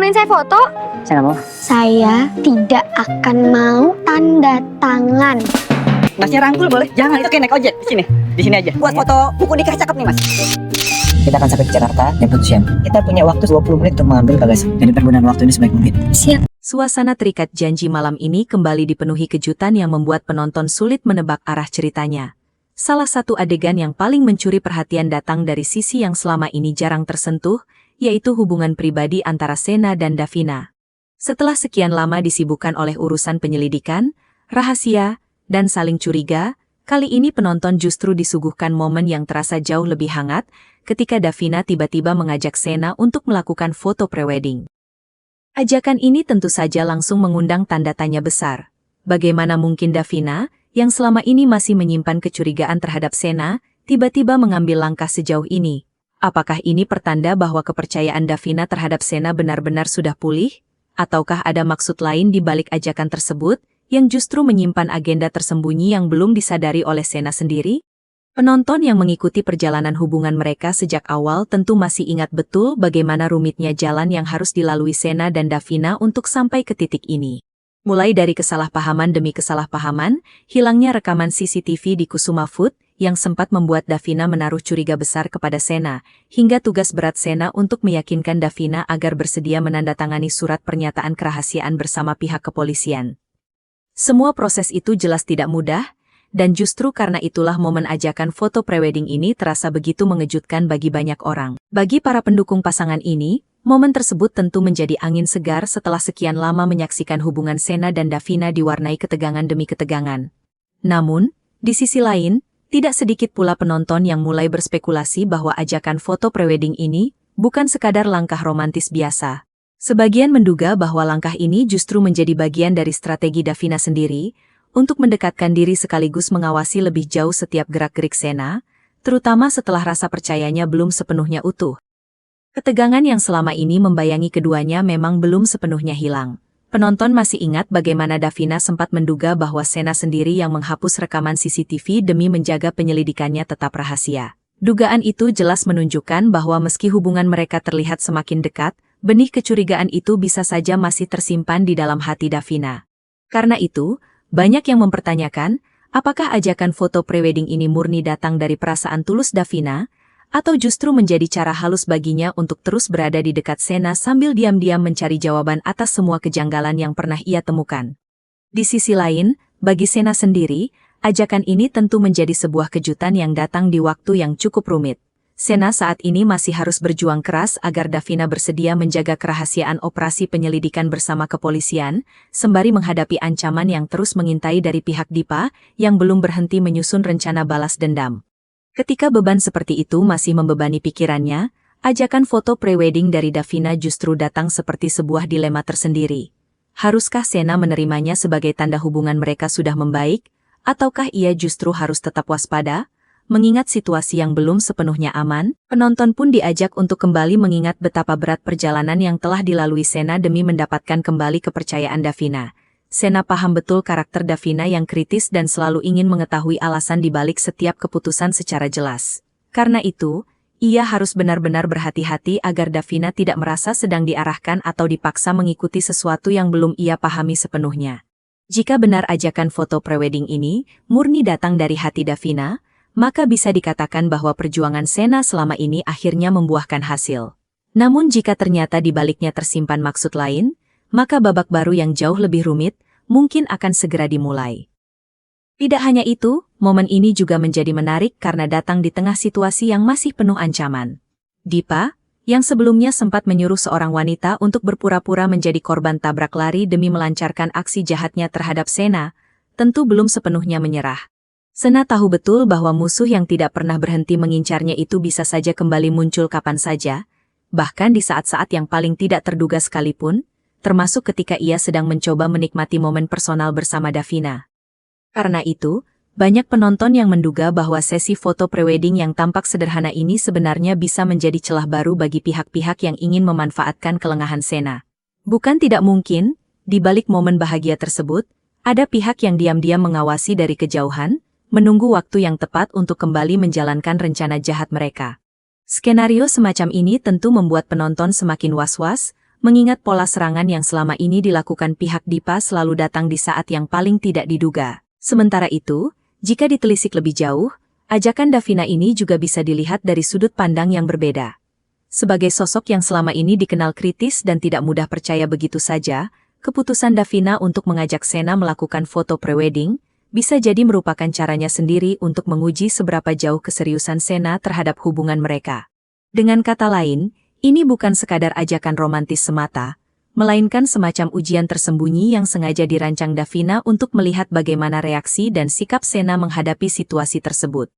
temenin saya foto? Saya nggak mau. Saya tidak akan mau tanda tangan. Masnya rangkul boleh? Jangan, itu kayak naik ojek. Di sini aja. Buat foto buku nikah cakep nih, Mas. Kita akan sampai ke Jakarta jam 7 siang. Kita punya waktu 20 menit untuk mengambil bagasi. Jadi pergunakan waktu ini sebaik mungkin. Siap. Suasana terikat janji malam ini kembali dipenuhi kejutan yang membuat penonton sulit menebak arah ceritanya. Salah satu adegan yang paling mencuri perhatian datang dari sisi yang selama ini jarang tersentuh, yaitu hubungan pribadi antara Sena dan Davina. Setelah sekian lama disibukkan oleh urusan penyelidikan, rahasia, dan saling curiga, kali ini penonton justru disuguhkan momen yang terasa jauh lebih hangat ketika Davina tiba-tiba mengajak Sena untuk melakukan foto prewedding. Ajakan ini tentu saja langsung mengundang tanda tanya besar. Bagaimana mungkin Davina, yang selama ini masih menyimpan kecurigaan terhadap Sena, tiba-tiba mengambil langkah sejauh ini? Apakah ini pertanda bahwa kepercayaan Davina terhadap Sena benar-benar sudah pulih? Ataukah ada maksud lain di balik ajakan tersebut, yang justru menyimpan agenda tersembunyi yang belum disadari oleh Sena sendiri? Penonton yang mengikuti perjalanan hubungan mereka sejak awal tentu masih ingat betul bagaimana rumitnya jalan yang harus dilalui Sena dan Davina untuk sampai ke titik ini. Mulai dari kesalahpahaman demi kesalahpahaman, hilangnya rekaman CCTV di Kusuma Food yang sempat membuat Davina menaruh curiga besar kepada Sena, hingga tugas berat Sena untuk meyakinkan Davina agar bersedia menandatangani surat pernyataan kerahasiaan bersama pihak kepolisian. Semua proses itu jelas tidak mudah, dan justru karena itulah momen ajakan foto prewedding ini terasa begitu mengejutkan bagi banyak orang. Bagi para pendukung pasangan ini, momen tersebut tentu menjadi angin segar setelah sekian lama menyaksikan hubungan Sena dan Davina diwarnai ketegangan demi ketegangan. Namun, di sisi lain, tidak sedikit pula penonton yang mulai berspekulasi bahwa ajakan foto prewedding ini bukan sekadar langkah romantis biasa. Sebagian menduga bahwa langkah ini justru menjadi bagian dari strategi Davina sendiri, untuk mendekatkan diri sekaligus mengawasi lebih jauh setiap gerak-gerik Sena, terutama setelah rasa percayanya belum sepenuhnya utuh. Ketegangan yang selama ini membayangi keduanya memang belum sepenuhnya hilang. Penonton masih ingat bagaimana Davina sempat menduga bahwa Sena sendiri yang menghapus rekaman CCTV demi menjaga penyelidikannya tetap rahasia. Dugaan itu jelas menunjukkan bahwa meski hubungan mereka terlihat semakin dekat, benih kecurigaan itu bisa saja masih tersimpan di dalam hati Davina. Karena itu, banyak yang mempertanyakan, apakah ajakan foto prewedding ini murni datang dari perasaan tulus Davina, atau justru menjadi cara halus baginya untuk terus berada di dekat Sena sambil diam-diam mencari jawaban atas semua kejanggalan yang pernah ia temukan. Di sisi lain, bagi Sena sendiri, ajakan ini tentu menjadi sebuah kejutan yang datang di waktu yang cukup rumit. Sena saat ini masih harus berjuang keras agar Davina bersedia menjaga kerahasiaan operasi penyelidikan bersama kepolisian, sembari menghadapi ancaman yang terus mengintai dari pihak Dipa yang belum berhenti menyusun rencana balas dendam. Ketika beban seperti itu masih membebani pikirannya, ajakan foto prewedding dari Davina justru datang seperti sebuah dilema tersendiri. Haruskah Sena menerimanya sebagai tanda hubungan mereka sudah membaik, ataukah ia justru harus tetap waspada? Mengingat situasi yang belum sepenuhnya aman, penonton pun diajak untuk kembali mengingat betapa berat perjalanan yang telah dilalui Sena demi mendapatkan kembali kepercayaan Davina. Sena paham betul karakter Davina yang kritis dan selalu ingin mengetahui alasan dibalik setiap keputusan secara jelas. Karena itu, ia harus benar-benar berhati-hati agar Davina tidak merasa sedang diarahkan atau dipaksa mengikuti sesuatu yang belum ia pahami sepenuhnya. Jika benar ajakan foto prewedding ini murni datang dari hati Davina, maka bisa dikatakan bahwa perjuangan Sena selama ini akhirnya membuahkan hasil. Namun jika ternyata di baliknya tersimpan maksud lain, maka babak baru yang jauh lebih rumit mungkin akan segera dimulai. Tidak hanya itu, momen ini juga menjadi menarik karena datang di tengah situasi yang masih penuh ancaman. Dipa, yang sebelumnya sempat menyuruh seorang wanita untuk berpura-pura menjadi korban tabrak lari demi melancarkan aksi jahatnya terhadap Sena, tentu belum sepenuhnya menyerah. Sena tahu betul bahwa musuh yang tidak pernah berhenti mengincarnya itu bisa saja kembali muncul kapan saja, bahkan di saat-saat yang paling tidak terduga sekalipun, termasuk ketika ia sedang mencoba menikmati momen personal bersama Davina. Karena itu, banyak penonton yang menduga bahwa sesi foto prewedding yang tampak sederhana ini sebenarnya bisa menjadi celah baru bagi pihak-pihak yang ingin memanfaatkan kelengahan Sena. Bukan tidak mungkin, di balik momen bahagia tersebut, ada pihak yang diam-diam mengawasi dari kejauhan, menunggu waktu yang tepat untuk kembali menjalankan rencana jahat mereka. Skenario semacam ini tentu membuat penonton semakin was-was, mengingat pola serangan yang selama ini dilakukan pihak Dipa selalu datang di saat yang paling tidak diduga. Sementara itu, jika ditelisik lebih jauh, ajakan Davina ini juga bisa dilihat dari sudut pandang yang berbeda. Sebagai sosok yang selama ini dikenal kritis dan tidak mudah percaya begitu saja, keputusan Davina untuk mengajak Sena melakukan foto prewedding bisa jadi merupakan caranya sendiri untuk menguji seberapa jauh keseriusan Sena terhadap hubungan mereka. Dengan kata lain, ini bukan sekadar ajakan romantis semata, melainkan semacam ujian tersembunyi yang sengaja dirancang Davina untuk melihat bagaimana reaksi dan sikap Sena menghadapi situasi tersebut.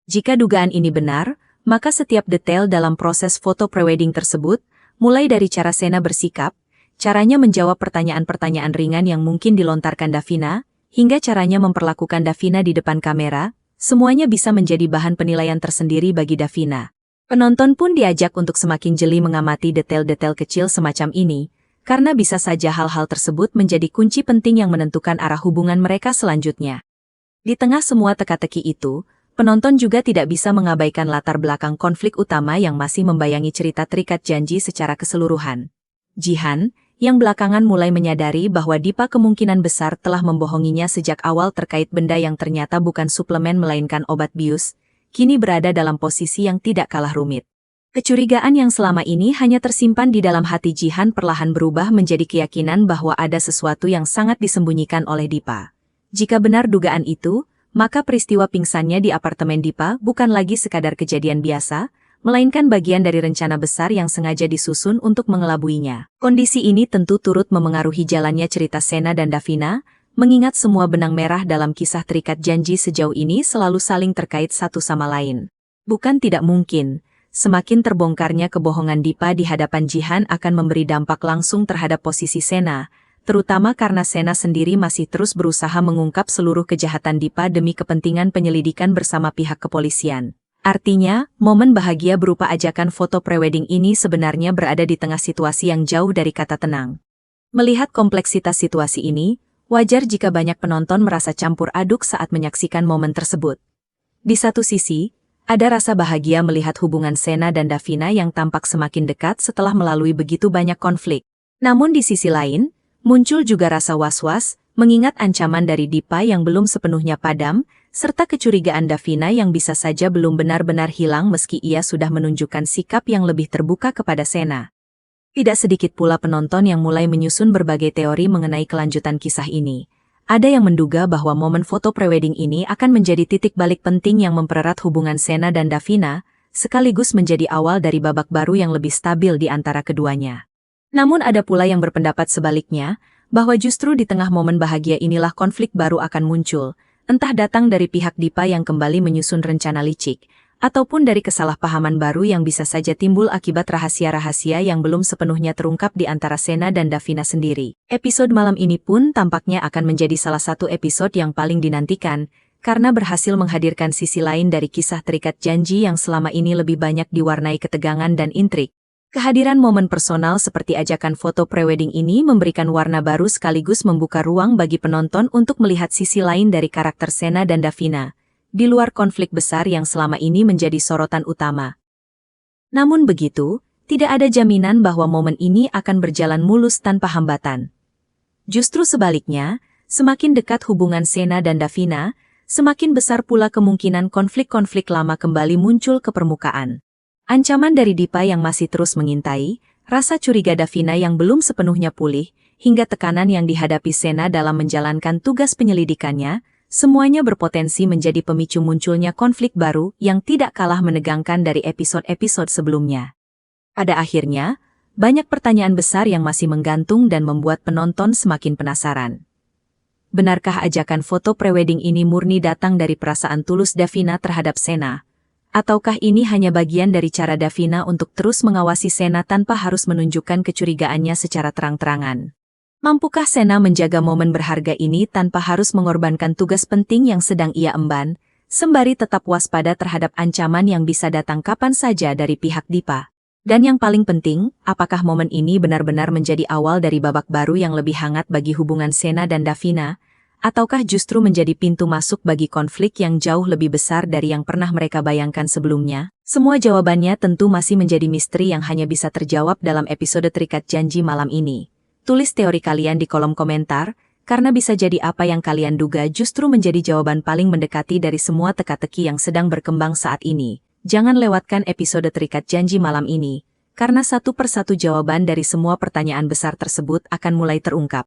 Jika dugaan ini benar, maka setiap detail dalam proses foto prewedding tersebut, mulai dari cara Sena bersikap, caranya menjawab pertanyaan-pertanyaan ringan yang mungkin dilontarkan Davina, hingga caranya memperlakukan Davina di depan kamera, semuanya bisa menjadi bahan penilaian tersendiri bagi Davina. Penonton pun diajak untuk semakin jeli mengamati detail-detail kecil semacam ini, karena bisa saja hal-hal tersebut menjadi kunci penting yang menentukan arah hubungan mereka selanjutnya. Di tengah semua teka-teki itu, penonton juga tidak bisa mengabaikan latar belakang konflik utama yang masih membayangi cerita terikat janji secara keseluruhan. Jihan, yang belakangan mulai menyadari bahwa Dipa kemungkinan besar telah membohonginya sejak awal terkait benda yang ternyata bukan suplemen melainkan obat bius, kini berada dalam posisi yang tidak kalah rumit. Kecurigaan yang selama ini hanya tersimpan di dalam hati Jihan perlahan berubah menjadi keyakinan bahwa ada sesuatu yang sangat disembunyikan oleh Dipa. Jika benar dugaan itu, maka peristiwa pingsannya di apartemen Dipa bukan lagi sekadar kejadian biasa, melainkan bagian dari rencana besar yang sengaja disusun untuk mengelabuinya. Kondisi ini tentu turut memengaruhi jalannya cerita Sena dan Davina, mengingat semua benang merah dalam kisah terikat janji sejauh ini selalu saling terkait satu sama lain. Bukan tidak mungkin, semakin terbongkarnya kebohongan Dipa di hadapan Jihan akan memberi dampak langsung terhadap posisi Sena, terutama karena Sena sendiri masih terus berusaha mengungkap seluruh kejahatan Dipa demi kepentingan penyelidikan bersama pihak kepolisian. Artinya, momen bahagia berupa ajakan foto prewedding ini sebenarnya berada di tengah situasi yang jauh dari kata tenang. Melihat kompleksitas situasi ini, wajar jika banyak penonton merasa campur aduk saat menyaksikan momen tersebut. Di satu sisi, ada rasa bahagia melihat hubungan Sena dan Davina yang tampak semakin dekat setelah melalui begitu banyak konflik. Namun di sisi lain, muncul juga rasa was-was, mengingat ancaman dari Dipa yang belum sepenuhnya padam, serta kecurigaan Davina yang bisa saja belum benar-benar hilang meski ia sudah menunjukkan sikap yang lebih terbuka kepada Sena. Tidak sedikit pula penonton yang mulai menyusun berbagai teori mengenai kelanjutan kisah ini. Ada yang menduga bahwa momen foto prewedding ini akan menjadi titik balik penting yang mempererat hubungan Sena dan Davina, sekaligus menjadi awal dari babak baru yang lebih stabil di antara keduanya. Namun ada pula yang berpendapat sebaliknya, bahwa justru di tengah momen bahagia inilah konflik baru akan muncul, entah datang dari pihak Dipa yang kembali menyusun rencana licik, ataupun dari kesalahpahaman baru yang bisa saja timbul akibat rahasia-rahasia yang belum sepenuhnya terungkap di antara Sena dan Davina sendiri. Episode malam ini pun tampaknya akan menjadi salah satu episode yang paling dinantikan, karena berhasil menghadirkan sisi lain dari kisah terikat janji yang selama ini lebih banyak diwarnai ketegangan dan intrik. Kehadiran momen personal seperti ajakan foto prewedding ini memberikan warna baru sekaligus membuka ruang bagi penonton untuk melihat sisi lain dari karakter Sena dan Davina, di luar konflik besar yang selama ini menjadi sorotan utama. Namun begitu, tidak ada jaminan bahwa momen ini akan berjalan mulus tanpa hambatan. Justru sebaliknya, semakin dekat hubungan Sena dan Davina, semakin besar pula kemungkinan konflik-konflik lama kembali muncul ke permukaan. Ancaman dari Dipa yang masih terus mengintai, rasa curiga Davina yang belum sepenuhnya pulih, hingga tekanan yang dihadapi Sena dalam menjalankan tugas penyelidikannya, semuanya berpotensi menjadi pemicu munculnya konflik baru yang tidak kalah menegangkan dari episode-episode sebelumnya. Pada akhirnya, banyak pertanyaan besar yang masih menggantung dan membuat penonton semakin penasaran. Benarkah ajakan foto prewedding ini murni datang dari perasaan tulus Davina terhadap Sena? Ataukah ini hanya bagian dari cara Davina untuk terus mengawasi Sena tanpa harus menunjukkan kecurigaannya secara terang-terangan? Mampukah Sena menjaga momen berharga ini tanpa harus mengorbankan tugas penting yang sedang ia emban, sembari tetap waspada terhadap ancaman yang bisa datang kapan saja dari pihak Dipa? Dan yang paling penting, apakah momen ini benar-benar menjadi awal dari babak baru yang lebih hangat bagi hubungan Sena dan Davina, Ataukah justru menjadi pintu masuk bagi konflik yang jauh lebih besar dari yang pernah mereka bayangkan sebelumnya? Semua jawabannya tentu masih menjadi misteri yang hanya bisa terjawab dalam episode Terikat Janji malam ini. Tulis teori kalian di kolom komentar, karena bisa jadi apa yang kalian duga justru menjadi jawaban paling mendekati dari semua teka-teki yang sedang berkembang saat ini. Jangan lewatkan episode Terikat Janji malam ini, karena satu persatu jawaban dari semua pertanyaan besar tersebut akan mulai terungkap.